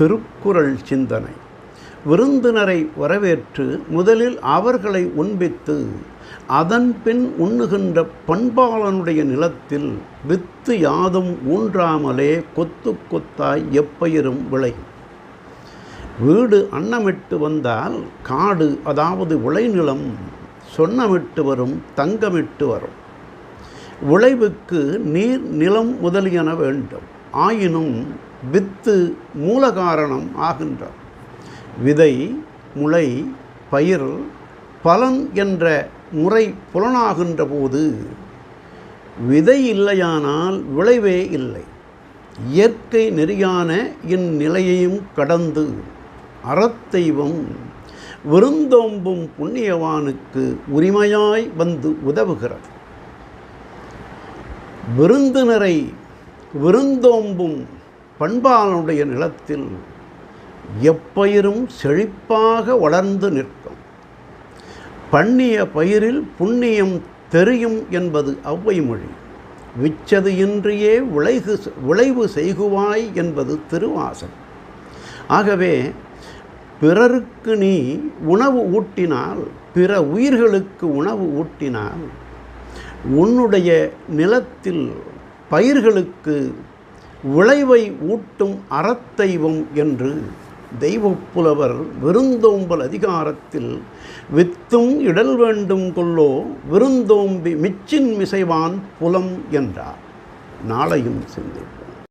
திருக்குறள் சிந்தனை. விருந்தினரை வரவேற்று முதலில் அவர்களை உண்பித்து அதன்பின் உண்ணுகின்ற பண்பாளனுடைய நிலத்தில் வித்து யாதும் ஊன்றாமலே கொத்து கொத்தாய் எப்பயிரும் விளையும். வீடு அன்னமிட்டு வந்தால் காடு, அதாவது விளைநிலம் சொன்னமிட்டு வரும், தங்கமிட்டு வரும். விளைவுக்கு நீர், நிலம் முதலியன வேண்டும். ஆயினும் வித்து மூலகாரணம் ஆகின்றது. விதை, முளை, பயிர், பலன் என்ற முறை புலனாகின்ற போது விதை இல்லையானால் விளைவே இல்லை. இயற்கை நெறியான இந்நிலையையும் கடந்து அறத்தெய்வம் விருந்தோம்பும் புண்ணியவானுக்கு உரிமையாய் வந்து உதவுகிறது. விருந்தினரை விருந்தோம்பும் பண்பாளனுடைய நிலத்தில் எப்பயிரும் செழிப்பாக வளர்ந்து நிற்கும். பண்ணிய பயிரில் புண்ணியம் தெரியும் என்பது ஔவை மொழி. விச்சது இன்றியே விளைவு செய்குவாய் என்பது திருவாசகம். ஆகவே பிறருக்கு நீ உணவு ஊட்டினால், பிற உயிர்களுக்கு உணவு ஊட்டினால், உன்னுடைய நிலத்தில் பயிர்களுக்கு விளைவை ஊட்டும் அறத்தெய்வம் என்று தெய்வப்புலவர் விருந்தோம்பல் அதிகாரத்தில் வித்தும் இடல் வேண்டும் கொல்லோ விருந்தோம்பி மிச்சின் மிசைவான் புலம் என்றார். நாளையும் சிந்திப்போம்.